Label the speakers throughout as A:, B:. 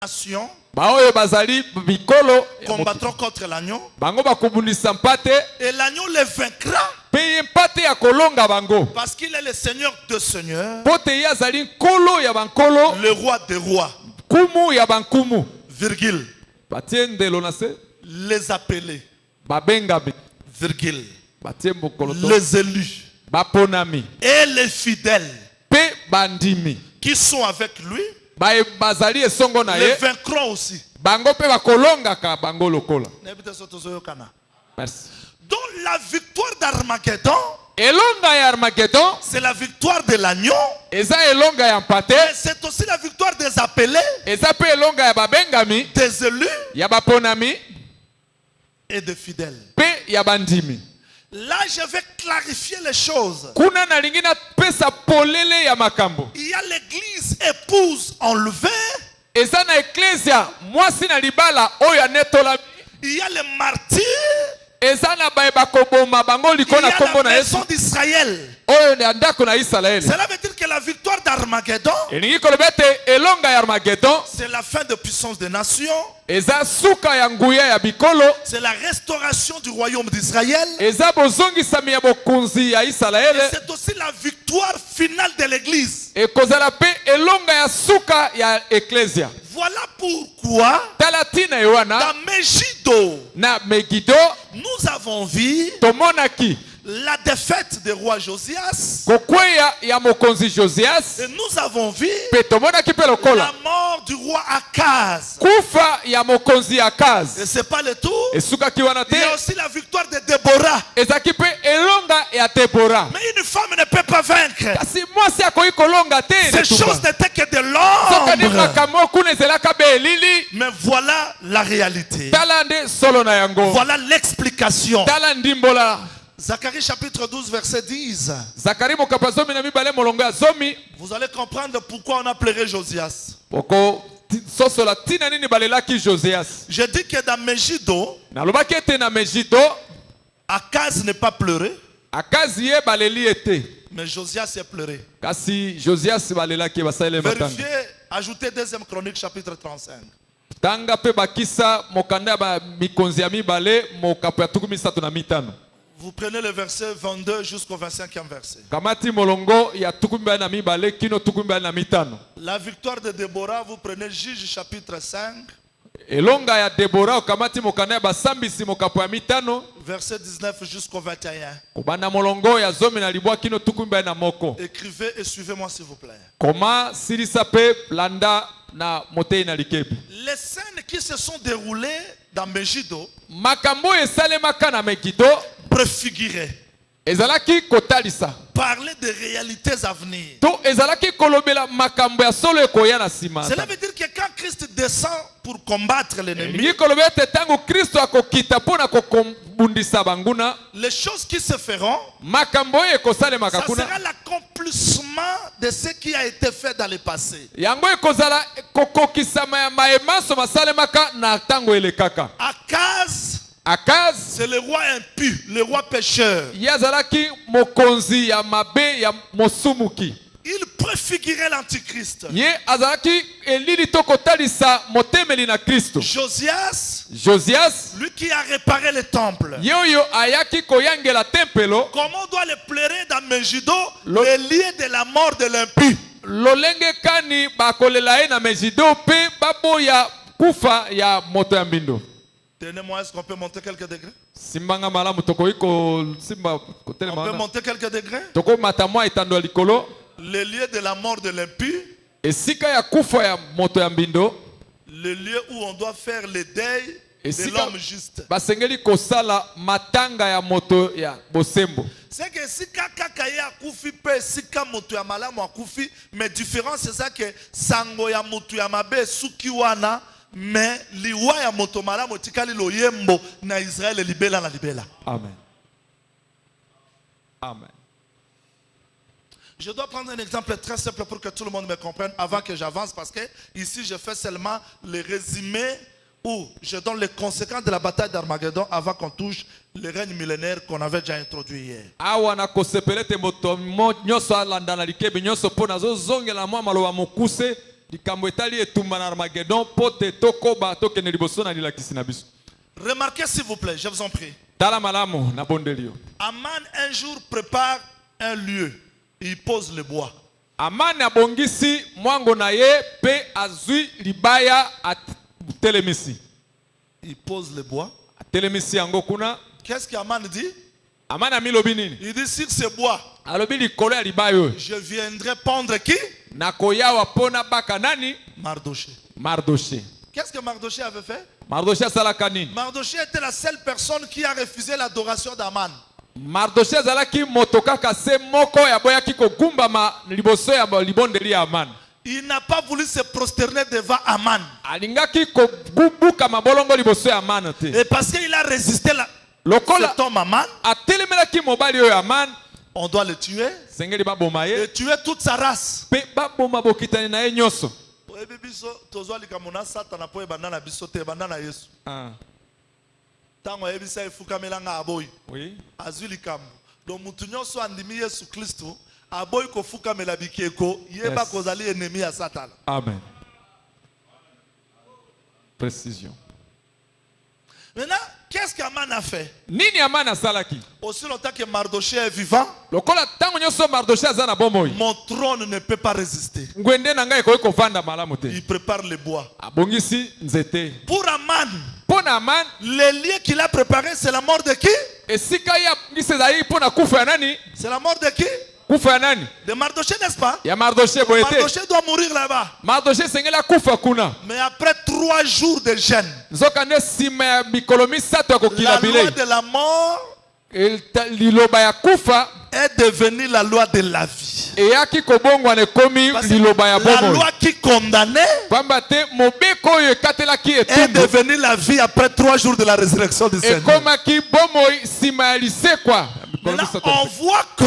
A: nation
B: combattront
A: contre l'agneau.
B: Et l'agneau les vaincra.
A: Parce qu'il est le Seigneur de seigneurs,
B: le
A: roi des rois. Virgule. Les appelés. Virgule. Les élus. Et les fidèles qui sont avec lui. Les vaincront aussi.
B: Merci.
A: Donc la victoire d'Armageddon, c'est la victoire de l'agneau. Et c'est aussi la victoire des appelés, des élus et des fidèles. Là, je vais clarifier les choses. Il y a l'église épouse enlevée. Il y a les martyrs. Il y a la maison d'Israël. Cela veut dire que la victoire d'Armageddon, c'est la fin de puissance des nations. C'est la restauration du royaume d'Israël. Et c'est aussi la victoire finale de l'église. Voilà pourquoi dans Megiddo, nous avons vu la défaite du roi Josias. Et nous avons vu la mort du roi Akaz. Et c'est pas le tout. Il y a aussi la victoire de Déborah. Mais une femme ne peut pas vaincre. Ces choses n'étaient que de l'ombre. Mais voilà la réalité. Voilà l'explication. Zacharie chapitre 12 verset 10. Vous allez comprendre pourquoi on a pleuré Josias. Je dis que dans Megiddo, Akaz n'est pas pleuré. Mais Josias est pleuré. Vérifiez, ajoutez 2e Chronique chapitre 35. Vous prenez le verset 22 jusqu'au 25e verset. La victoire de Déborah, vous prenez Juge chapitre 5. Verset 19 jusqu'au 21. Écrivez et suivez-moi s'il vous plaît. Les scènes qui se sont déroulées dans Megiddo préfiguraient, parler de réalités à venir. Cela veut dire que quand Christ descend pour combattre l'ennemi, les choses qui se feront, ça sera l'accomplissement de ce qui a été fait dans le passé. Akaz, c'est le roi impur, le roi pécheur. Il préfigurait l'antichrist. Josias, lui qui a réparé le temple. Comment on doit le pleurer dans Megiddo, le lieu de la mort de l'impur. Tenez-moi, est-ce qu'on peut monter quelques degrés? On peut monter quelques degrés? Le lieu de la mort de l'impur. Le lieu où on doit faire le deuil de l'homme juste. C'est que si kaka ya kufi pe sika moto ya malamu akufi, mais différence c'est ça que sango ya moto ya mabe sukiwana. Mais liwa ya moto malamu tikali loyembo na Israël libela na libela.
B: Amen. Amen.
A: Je dois prendre un exemple très simple pour que tout le monde me comprenne avant que j'avance, parce que ici je fais seulement le résumé où je donne les conséquences de la bataille d'Armageddon avant qu'on touche le règne millénaire qu'on avait déjà introduit hier. Remarquez s'il vous plaît, je vous en prie. Aman un jour prépare un lieu. Il pose le bois.
B: Aman abongisi mwango na ye pe azui libaya atelemisi.
A: Il pose le bois.
B: Atelemisi yango kuna.
A: Qu'est-ce qu'Aman dit?
B: Aman amilobi nini?
A: Il dit sur ce bois.
B: Alobi likolo ya libayo.
A: Je viendrai pendre qui?
B: Nakoyawa pona baka nani?
A: Mardoché.
B: Mardoché.
A: Qu'est-ce que Mardoché avait fait?
B: Mardoché asalaka nini?
A: Mardoché était la seule personne qui a refusé l'adoration d'Aman.
B: Mardoché azalaki motoka kase moko ya boyaki kogumbama liboso ya libondeli ya Aman.
A: Il n'a pas voulu se prosterner devant Aman.
B: Alingaki kobubuka mabolongo liboso ya Aman te.
A: Et parce qu'il a résisté cet homme Aman,
B: atelemelaki mobali oyo Aman,
A: on doit le tuer.
B: sengeli baboma ye
A: Et tuer toute sa race.
B: pe baboma bokitani na ye nyonso.
A: Tango ebisa efukamelanga aboyi.
B: Oui.
A: Azwi likambo. Donc mutu nyonso andimi Yesu Kristo aboyi kofukamela bikeko yeba kozali ennemi ya Satan.
B: Amen. Précision.
A: Maintenant, qu'est-ce qu'Aman a fait?
B: Nini Aman asalaki?
A: Aussi longtemps que Mardoché est vivant,
B: Lokola tango nyonso Mardoché azana bomoi.
A: mon trône ne peut pas résister.
B: Ngwende na ngai koyeko vanda malamu te.
A: Il prépare le bois.
B: Abongisi nzete.
A: Pour Aman,
B: Pona Aman,
A: le lieu qu'il a préparé, c'est la mort de qui?
B: esika ya ngisezai pona kufa ya nani?
A: C'est la mort de qui?
B: Kufa ya nani?
A: De Mardoché, n'est-ce pas?
B: Ya Mardoché boyete.
A: Mardoché doit mourir là-bas.
B: Mardoché sengela kufa kuna.
A: Mais après 3 jours de jeûne,
B: Nzoka nde sima ya mikolo misato ya kokila
A: la loi
B: bilei.
A: de la mort
B: Liloba ya kufa
A: est devenue la loi de la vie.
B: eyaki kobongwa na ekomi
A: Parce que
B: liloba ya
A: la
B: bomoi.
A: loi qui condamnait
B: Pamba te mobeko oyo ekatelaki
A: est
B: etumbu
A: devenue la vie après 3 jours de la résurrection du Seigneur.
B: ekomaki bomoi sima ya lisekwa.
A: Maintenant, on voit que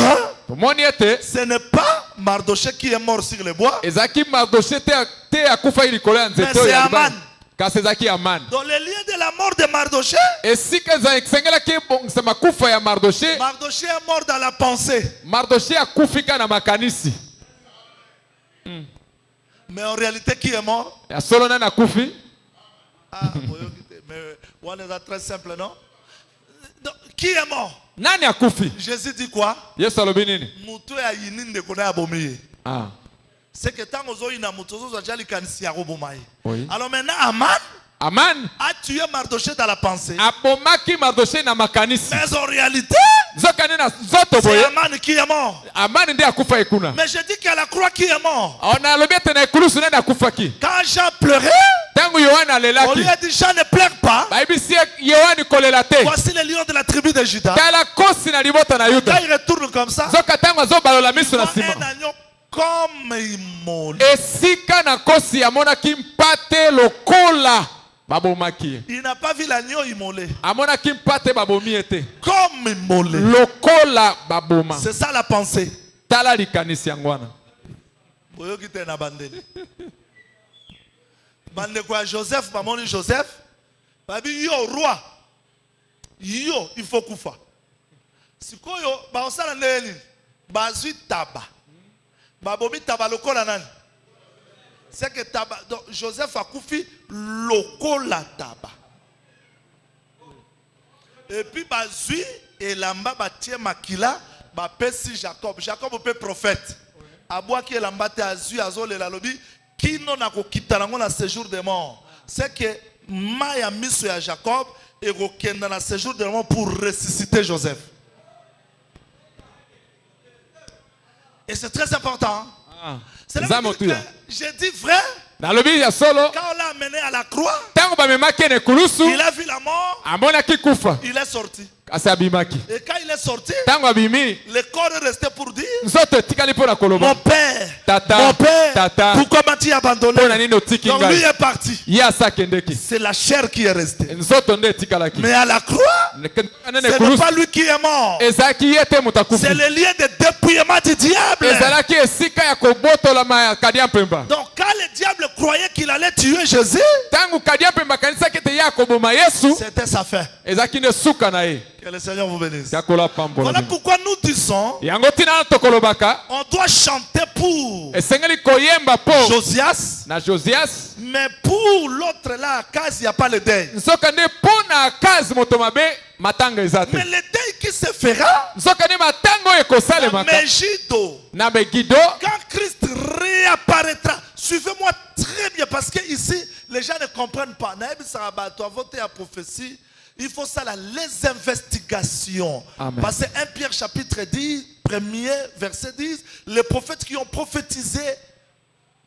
B: Tomoni ete
A: ce n'est pas Mardoché qui est mort sur le bois,
B: ezaki Mardoché te akufa likolo ya
A: mais
B: nzete
A: c'est
B: oyo ya
A: Aman.
B: libani. Kasi ezaki Aman.
A: Dans le lieu de la mort de Mardoché,
B: Esika esengelaki ebongisa makufa ya Mardoché.
A: Mardoché est mort dans la pensée.
B: Mardoché akufika na makanisi.
A: Mais en réalité, qui est mort?
B: Ya solo nani akufi?
A: Mais on est très simple, non? Donc, qui est mort?
B: Nani akufi?
A: Jésus dit quoi?
B: Yesu alobi nini?
A: Mutu ya yininde kona ya bomiye.
B: Ah.
A: C'est que tant aux oïna mutu zo jali kanisi ya robomaye.
B: Oui.
A: Alors maintenant, Aman
B: Aman
A: a tué Mardoché dans la pensée.
B: abomaki Mardoché na makanisi.
A: Mais en réalité,
B: Nzoka nde na nzoto
A: c'est
B: boye.
A: Aman qui est mort.
B: Aman nde akufa ekuna.
A: Mais je dis qu'à la croix qui est mort.
B: On alobi ete na ekulusu nde akufaki.
A: Quand Jean pleurait,
B: Tango Yohane
A: on
B: alelaki.
A: lui a dit Jean ne pleure pas.
B: Bayebisi Yohane kolela te.
A: Voici le lion de la tribu de Juda.
B: Tala kosi na libota na
A: Quand
B: Yuda.
A: il retourne comme ça,
B: Nzoka tango azobalola miso na
A: il voit
B: sima.
A: un agneau comme immolé.
B: Esika na kosi amonaki mpate lokola babomaki.
A: Il n'a pas vu l'agneau immolé.
B: Amonaki mpate babomi ete.
A: Comme immolé.
B: Lokola baboma.
A: C'est ça la pensée.
B: Tala likanisi yango wana.
A: Boyoki te na bandeli. Bande kwa Joseph, bamoni Joseph. Babi yo roi. Yo, il faut kufa. Sikoyo, ba osala ndeni. Bazui taba. Babomi taba lokola nani? C'est que taba. Donc Joseph a koufi lokola taba. Et puis bazui et lamba batie makila ba pesi Jacob. Jacob peut prophète. Aboua qui est lamba te azui azole la lobi. Kino na kokita nango na séjour de mort. C'est que Maya miso ya Jacob et kokenda na séjour de mort pour ressusciter Joseph. Et c'est très important.
B: Ah.
A: C'est là que j'ai dit vrai.
B: Nalobi ya solo.
A: Quand on l'a amené à la croix,
B: Tango bamemaki na ekulusu.
A: il a vu la mort.
B: Amonaki kufa.
A: Il est sorti.
B: Kasi abimaki.
A: Et quand il est sorti,
B: Tango abimi.
A: le corps est resté pour dire
B: Nzoto etikali mpona koloba.
A: mon père,
B: Tata.
A: mon père,
B: Tata.
A: pourquoi m'as-tu abandonné?
B: Mpona nini otiki
A: Donc lui
B: ngai?
A: est parti.
B: Ye asakendeki.
A: C'est la chair qui est restée.
B: Nzoto nde etikalaki.
A: Mais à la croix, ce n'est pas lui qui est mort.
B: ezalaki ye te moto akufi.
A: C'est le lien de dépouillement du diable.
B: ezalaki esika ya kobotolama ya kadia mpemba.
A: Donc quand le diable croyait qu'il allait tuer Jésus,
B: tangu kadia mpemba akanisaki ete ye akoboma yesu
A: c'était sa fin.
B: ezalaki nde suka na ye.
A: Que le Seigneur vous bénisse.
B: Yakola pambola
A: Voilà
B: bino.
A: pourquoi nous disons,
B: Yango tina tokolobaka.
A: on doit chanter pour
B: Esengeli koyemba po.
A: Josias,
B: Na Josias.
A: mais pour l'autre là, à Akaz, il n'y a pas le deuil.
B: Nsoka nde pona Akazi motomabe matanga ezate.
A: Mais le deuil qui se fera,
B: Nsoka nde matango ekosalemaka.
A: Megido,
B: Na Megido.
A: quand Christ réapparaîtra, suivez-moi très bien parce que ici, les gens ne comprennent pas. Tu as voté à prophétie. Il faut ça là, les investigations.
B: Amen.
A: Parce que 1 Pierre chapitre 10, premier verset 10, les prophètes qui ont prophétisé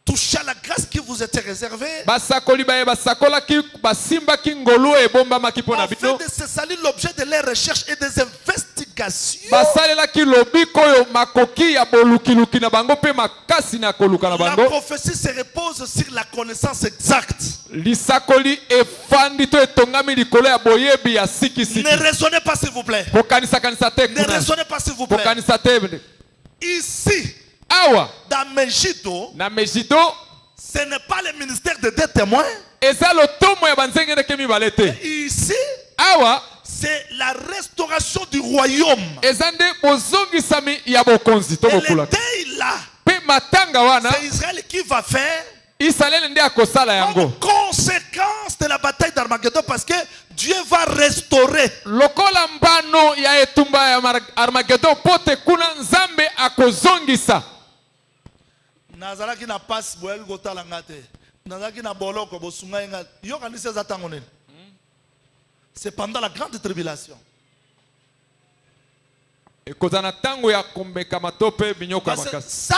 A: touchaient à la grâce qui vous était réservée.
B: Basakoli baye basakola ki basimba ki ngolu ebomba makipona
A: On
B: bino.
A: fait de ce salut l'objet de leurs recherches et des investigations.
B: Basalela ki lobi koyo makoki ya bolukiluki na bango pe makasi na koluka na
A: La
B: bango.
A: prophétie se repose sur la connaissance exacte.
B: Lisakoli efandi to etongami likolo ya boyebi ya sikisiki.
A: Ne raisonnez pas s'il vous plaît.
B: Pokanisa kanisa te
A: Ne
B: kuna.
A: raisonnez pas s'il vous plaît.
B: Pokanisa te.
A: Ici,
B: Awa
A: dans Megido,
B: na Megido
A: ce n'est pas le ministère de deux témoins.
B: eza lotomo ya banzengene ke mibale te.
A: Ici,
B: Awa
A: c'est la restauration du royaume.
B: eza nde bozongisami ya bokonzi to
A: Et le
B: bokula.
A: deuil là,
B: Pe matanga wana
A: c'est Israël qui va faire
B: Israel nde akosala yango.
A: comme conséquence de la bataille d'Armageddon parce que Dieu va restaurer.
B: Lokola mbano ya etumba ya Armageddon pote kuna nzambe akozongisa.
A: Nazaraki na passe boyel gotala ngate. Nazaraki na boloko bosunga nga. Yo kanisa za tango nini? C'est pendant la grande tribulation.
B: Ekozana tango ya kombeka matope binyoko ya
A: Parce que
B: makasi.
A: ça,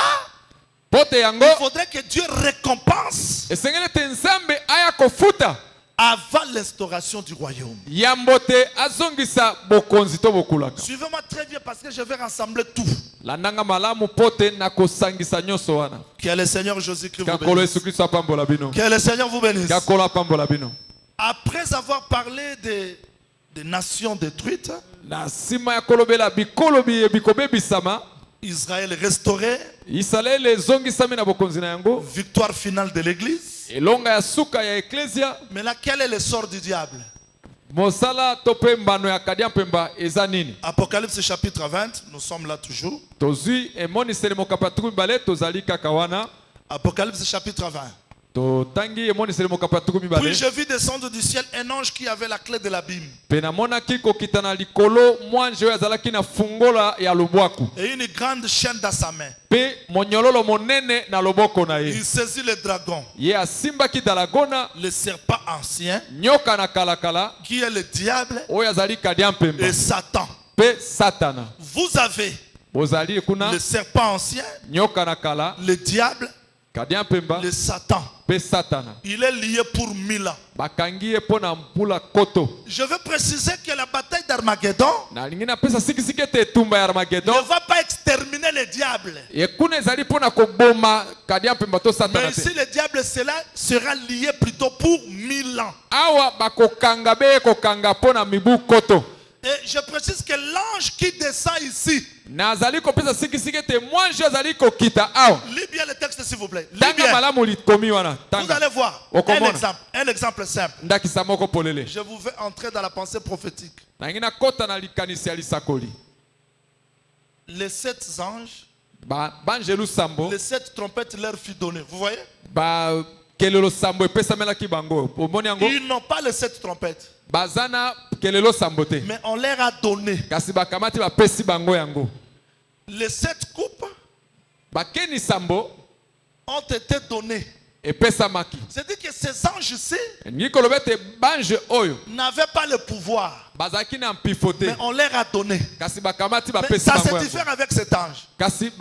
B: Pote yango
A: il faudrait que Dieu récompense
B: esengeli te nzambe aya kofuta
A: avant l'instauration du royaume.
B: yambo te azongisa bokonzi to bokulaka.
A: Suivez-moi très bien parce que je vais rassembler tout.
B: Landanga malamu pote na kosangisa nyonso wana.
A: Que le Seigneur Jésus-Christ vous
B: Kakolo
A: bénisse.
B: Yesu Kristo apambola bino.
A: Que le Seigneur vous bénisse.
B: Kakolo apambola bino.
A: Après avoir parlé des nations détruites,
B: Na sima ya kolobela bikolo bikobebisama
A: Israël restauré,
B: Israel ezongisami na bokonzi na yango.
A: victoire finale de l'église.
B: Elonga ya suka ya eklesia.
A: Maintenant, quel est le sort du diable?
B: Mosala tope mbano ya kadia mpemba eza nini?
A: Apocalypse chapitre 20, nous sommes là toujours.
B: Tozui emoniseli mokapatuku mibale tozali kaka wana.
A: Apocalypse chapitre 20.
B: Totangi emoniseli mokapatuku
A: Puis
B: mibale.
A: je vis descendre du ciel un ange qui avait la clé de l'abîme
B: Pe namonaki kokita na likolo mwanje oyo azalaki na fungola ya lobwaku.
A: et une grande chaîne dans sa main.
B: Pe monyololo monene na loboko na ye.
A: Il saisit le dragon,
B: Ye asimbaki dalagona
A: le serpent ancien,
B: nyoka na kalakala
A: qui est le diable
B: oyo azali kadia mpemba.
A: et Satan.
B: Pe satana.
A: Vous avez
B: Bozali kuna
A: le serpent ancien,
B: nyoka na kala
A: le diable,
B: kadia mpemba
A: le Satan.
B: pe satana.
A: Il est lié pour 1000 ans.
B: Bakangi ye pona mpula koto.
A: Je veux préciser que la bataille d'Armageddon
B: Na lingi na pesa sikisiki ete etumba ya Armageddon.
A: ne va pas exterminer le diable.
B: Ekuna ezali pona koboma kadia mpemba to satana
A: Mais
B: te.
A: ici, le diable sera lié plutôt pour 1000 ans.
B: Awa bakokanga be kokanga pona mibu koto.
A: Et je précise que l'ange qui descend ici,
B: Nazali kopesa sikisiki ete mwanje azali kokita awa.
A: lis bien le texte s'il vous plaît. Lis
B: Tanga
A: bien.
B: malamu likomi wana.
A: Vous
B: Tanga.
A: allez voir
B: Okomona.
A: un exemple simple.
B: Ndakisa moko polele.
A: Je vous vais entrer dans la pensée prophétique.
B: Nangina kota na likanisi ya lisakoli.
A: Les 7 anges,
B: Banjelu sambo.
A: les 7 trompettes leur fut donné. Vous voyez?
B: Ba kelelo sambo epesamelaki bango. Omoni yango.
A: Ils n'ont pas les 7 trompettes,
B: Bazana kelelo sambo te.
A: mais on leur a donné
B: Kasi bakamati bapesi bango yango.
A: les 7 coupes
B: Bakeni sambo
A: ont été données.
B: epesamaki.
A: C'est-à-dire que ces anges-ci
B: Ngi koloba ete banje oyo
A: n'avaient pas le pouvoir,
B: bazalaki na mpifo te.
A: mais on leur a donné.
B: Kasi bakamati
A: Mais
B: bapesi
A: ça se
B: bango yango.
A: diffère avec cet ange.
B: Kasi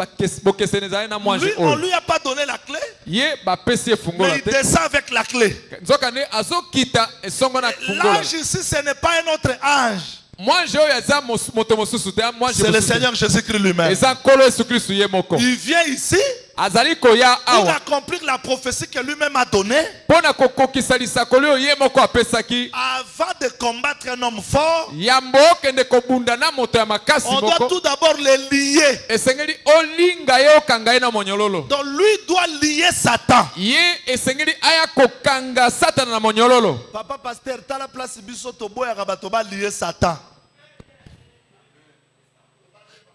B: bokeseni ezali na mwanje
A: Lui, on
B: oyo.
A: lui a pas donné la clé,
B: Ye bapesi ye
A: mais
B: fungola
A: il
B: te.
A: descend avec la clé.
B: Nzoka ne azokita esongo na fungola.
A: L'ange ici, ce n'est pas un autre ange.
B: Mwanje oyo eza moto mosusu te. Mwanje
A: C'est le
B: mosusu te.
A: Seigneur Jésus-Christ lui-même.
B: Eza nkolo Yesu Kristo ye moko.
A: Il vient ici
B: Azali koya
A: pour
B: awa.
A: accomplir la prophétie que lui-même a donnée
B: Pona kokokisa lisakoli oyo ye moko apesaki.
A: avant de combattre un homme fort.
B: Yambo okende kobunda na moto ya makasi
A: On doit
B: moko.
A: tout d'abord le lier.
B: Esengeli olinga ye okanga ye na monyololo.
A: Donc lui doit lier Satan.
B: Ye esengeli aya kokanga satana na monyololo.
A: Papa pasteur, t'as la place biso to boya rabato ba lier Satan.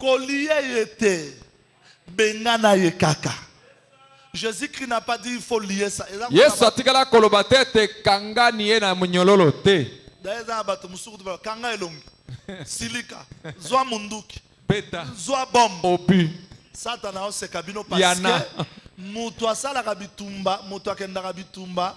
A: Kolie yete. Bengana yekaka. Jésus-Christ n'a pas dit il faut lier ça.
B: Yesu atikala koloba te te kanga niye na munyololo te.
A: Kanga elongi. Silika. Zwa munduki.
B: Beta.
A: Zwa bombe.
B: Obu.
A: Satana oseka bino parce
B: Yana.
A: que mutu asalaka bitumba, mutu akendaka bitumba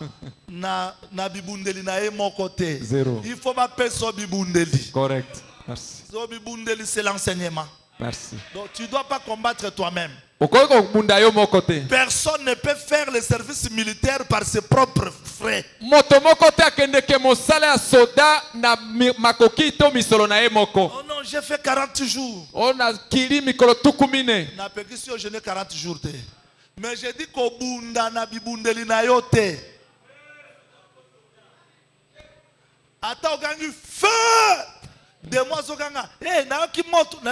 A: na bibundeli na ye moko te.
B: Zéro.
A: Il faut pas peso bibundeli.
B: Correct. Merci.
A: So bibundeli c'est l'enseignement.
B: Merci.
A: Donc tu dois pas combattre toi-même.
B: Okoki kobunda yo moko te.
A: Personne ne peut faire le service militaire par ses propres frais.
B: Moto moko te akende ke mosala ya soda na makoki to misolo na ye moko.
A: Oh non, j'ai fait 40 jours.
B: Ona kili mikolo tukumine.
A: Na peki si je n'ai 40 jours te. Mais j'ai dit ko bunda na bibundeli na yo te. Ata ogangi feu. De moi zokanga. Eh na yo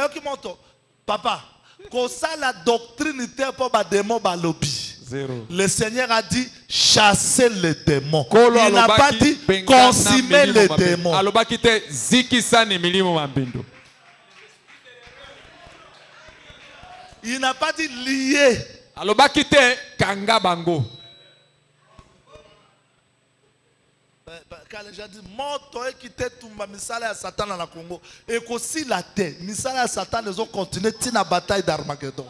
A: ki moto. Papa, ko ça la doctrine te po ba démon ba lobby.
B: Zéro.
A: Le Seigneur a dit chasser les démons.
B: Kolo
A: Il n'a pas dit consumer les démons.
B: Alobaki te zikisa ni milimo mambindu.
A: Il n'a pas dit lier.
B: Alobaki te kanga bango.
A: Quand les gens disent moto et qui te tumba misala ya Satan dans la Congo et qu'aussi la terre misala ya Satan les ont continué tina bataille d'Armageddon.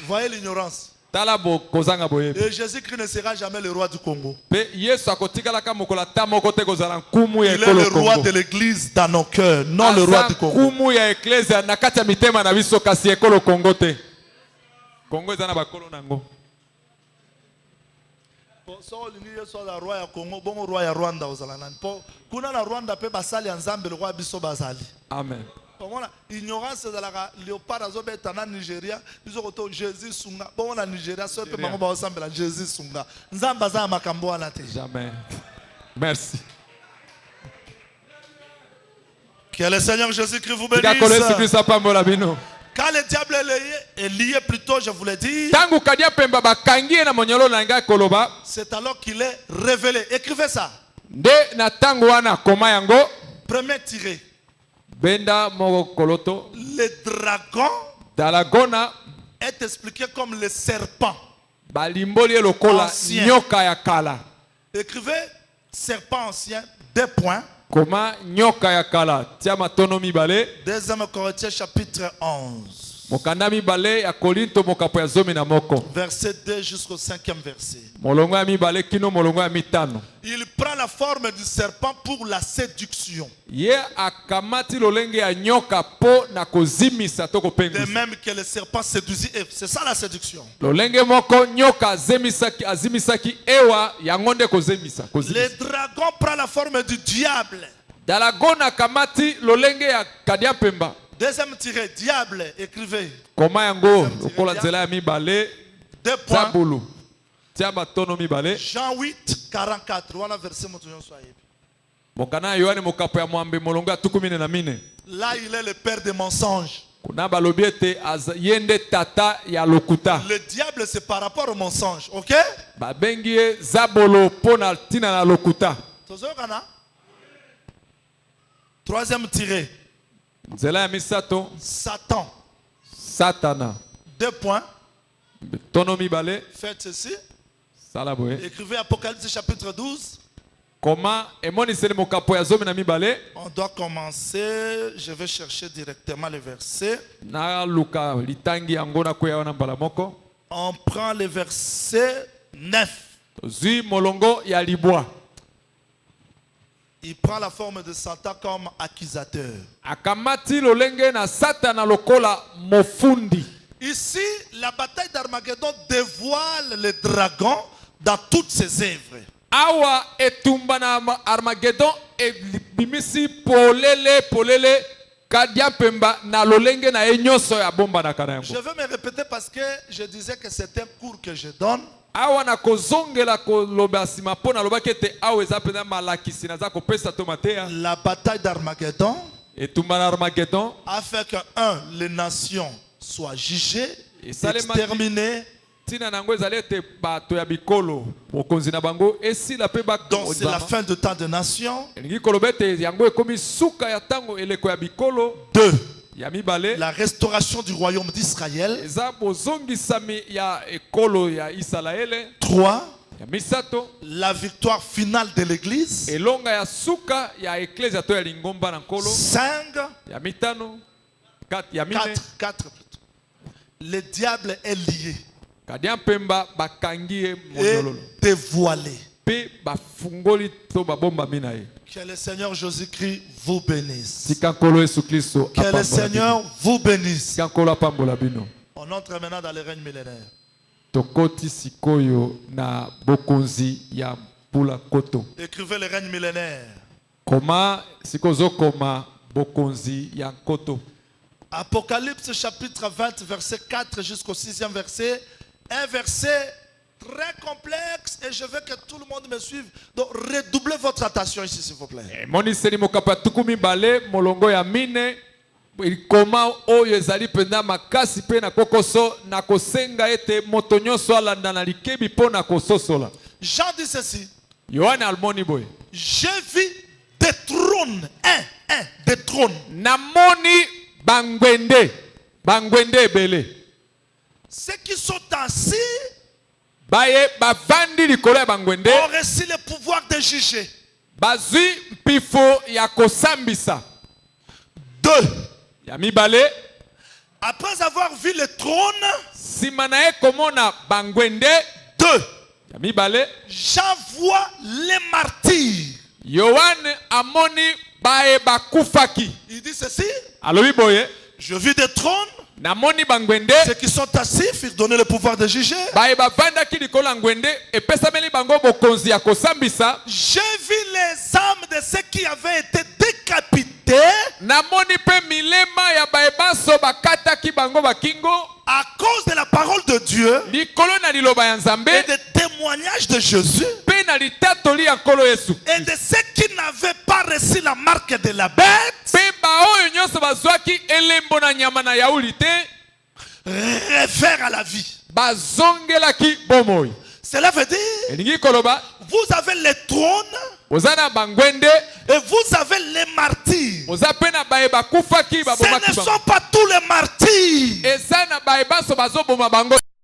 A: Voyez l'ignorance.
B: Talabo kozanga boye.
A: Et Jésus-Christ ne sera jamais le roi du Congo.
B: Pe Yesu akotikala ka mokola ta moko te kozala nkumu ya
A: Il est
B: ekolo
A: le roi
B: Congo.
A: de l'église dans nos cœurs, non le roi du Congo.
B: Nkumu ya ecclesia na kati ya mitema na biso kasi ekolo Congo te. Congo ezana bakolo nango.
A: So lingi yeso la roi ya Congo, bon roi ya Rwanda ozalana. Po kuna na Rwanda pe basali ya Nzambe le roi biso bazali.
B: Amen.
A: Bon la ignorance de la léopard azobeta na Nigeria, biso koto Jésus sunga. Bon na Nigeria so pe bango ba ensemble la Jésus sunga. Nzamba za makambo wana te.
B: Jamais. Merci.
A: Que le Seigneur Jésus-Christ vous
B: Tika kole
A: bénisse.
B: Christ apambola bino.
A: Quand le diable est lié plutôt, je vous l'ai dit,
B: Tangu kadia pemba bakangi na monyolo na ngai koloba.
A: c'est alors qu'il est révélé. Écrivez ça.
B: Nde na tangu wana koma yango.
A: Premier tiré.
B: Benda moko koloto.
A: Le dragon
B: Dalagona
A: est expliqué comme le serpent.
B: balimboli lokola
A: Ancien.
B: nyoka ya kala.
A: Écrivez serpent ancien, 2 points.
B: Koma nyoka ya kala. Tia matono mibale.
A: 2 Corinthiens chapitre 11.
B: Mokanda mibale ya Korinto mokapo ya zomi na moko.
A: Verset 2 jusqu'au 5e verset.
B: Molongo ya mibale kino molongo ya mitano.
A: Il prend la forme du serpent pour la séduction.
B: Ye akamati lolenge ya nyoka po na kozimisa to
A: De
B: kopengisa.
A: même que le serpent séduisit Ève. C'est ça la séduction.
B: Lolenge moko nyoka azimisaki ewa yangonde kozemisa.
A: Le dragon prend la forme du diable.
B: Dalagona akamati lolenge ya kadia pemba.
A: 2e tiré, diable, écrivez.
B: Koma yango lokola nzela ya mibale.
A: 2 points.
B: Zabulu. Tia batono mibale.
A: Jean 8, 44. Voilà verset motuyon soyebi.
B: Mokana Yohane mokapo ya mwambe molongo ya tukumine na mine.
A: Là, il est le père des mensonges.
B: Kuna balobi ete yende tata ya lokuta.
A: Le diable, c'est par rapport au mensonge. Ok?
B: Babengi ye zabolo pona tina na lokuta.
A: Tozokana? 3e tiré.
B: Nzela ya misato.
A: Satan.
B: Satana.
A: 2 points.
B: Tono mibale.
A: Faites ceci.
B: Sala boye.
A: Écrivez Apocalypse chapitre 12.
B: Koma emoniseli mokapo ya zomi na mibale.
A: On doit commencer. Je vais chercher directement le verset.
B: Na luka litangi yango na kuya wana mbala moko.
A: On prend le verset 9.
B: Zui molongo ya libwa.
A: Il prend la forme de Satan comme accusateur.
B: Akamati lolenge na Satana lokola mofundi.
A: Ici, la bataille d'Armageddon dévoile le dragon dans toutes ses œuvres.
B: Awa etumba na Armageddon e bimisi polele kadia pemba na lolenge na enyoso ya bomba na kana yango.
A: Je vais me répéter parce que je disais que c'est un cours que je donne.
B: Awa na kozongela koloba sima pona lobaki ete awa eza pena malakisi naza kopesa to mateya.
A: La bataille d'Armageddon
B: Etumba na Armageddon
A: a fait que les nations soient jugées,
B: Et ça, les
A: exterminées,
B: tina nango ezali ete bato ya bikolo bokonzi na bango esila pe
A: Donc c'est la fin de temps de nation.
B: elingi koloba ete yango ekomi suka ya ntango eleko ya bikolo
A: 2.
B: ya mibale
A: La restauration du royaume d'Israël.
B: eza bozongisami ya ekolo ya Isalaele
A: 3.
B: ya misato
A: La victoire finale de l'église.
B: elonga ya suka ya eklezia to ya lingomba na nkolo
A: 5.
B: ya mitano ya mine
A: 4 plutôt. Le diable est lié
B: kadia mpemba bakangi ye
A: et
B: monyololo
A: dévoilé.
B: pe bafungoli to babomba mina ye
A: Que le Seigneur Jésus-Christ vous bénisse.
B: tika nkolo yesu kristo
A: Que le Seigneur vous bénisse.
B: tika nkolo apambola bino.
A: On entre maintenant dans le règne millénaire.
B: Tokoti sikoyo na bokonzi ya mpula koto.
A: Écrivez le règne millénaire.
B: Koma sikozo koma bokonzi ya koto.
A: Apocalypse chapitre 20 verset 4 jusqu'au 6e verset. Un verset très complexe et je veux que tout le monde me suive. Donc redoublez votre attention ici s'il vous plaît.
B: Moniseli mokapa tukumi bale molongo ya mine. Koma oyo ezali penda makasi pe na kokoso na kosenga ete moto nyonso alanda na likebi po na kososola.
A: Jean dit ceci.
B: Yohane almoni boy.
A: J'ai vu des trônes. Des trônes.
B: Namoni bangwende ebele.
A: Ceux qui sont assis
B: Baye bavandi likolo ya bangwende
A: ont reçu le pouvoir de juger.
B: bazwi mpifo ya kosambisa.
A: 2.
B: Ya mibale
A: Après avoir vu le trône,
B: sima na ye komona bangwende
A: 2.
B: ya mibale
A: Jean voit les martyrs.
B: Yohane amoni baye bakufaki.
A: Il dit ceci.
B: Alobi boye
A: Je vis des trônes.
B: namoni bangwende
A: Ceux qui sont assis furent donnés le pouvoir de juger.
B: baye bavandaki likolo ya ngwende epesameli bango bokonzi ya kosambisa.
A: J'ai vu les âmes de ceux qui avaient été décapités
B: Namoni pe milema ya baye baso bakataki bango bakingo
A: à cause de la parole de Dieu
B: likolo na liloba ya Nzambe
A: et des témoignages de Jésus
B: pe na litatoli ya nkolo Yesu
A: et de ceux qui n'avaient pas reçu la marque de la bête
B: pe baoyo nyonso bazwaki elembo na nyama na yauli te
A: réfèrent à la vie.
B: bazongelaki bomoi.
A: Cela veut dire
B: Elingi koloba
A: vous avez les trônes
B: ozana bangwende
A: et vous avez les martyrs.
B: oza pe na baye bakufaki
A: Ce
B: babomaki
A: ne
B: bango
A: sont pas tous les martyrs.
B: eza na baye baso bazoboma bango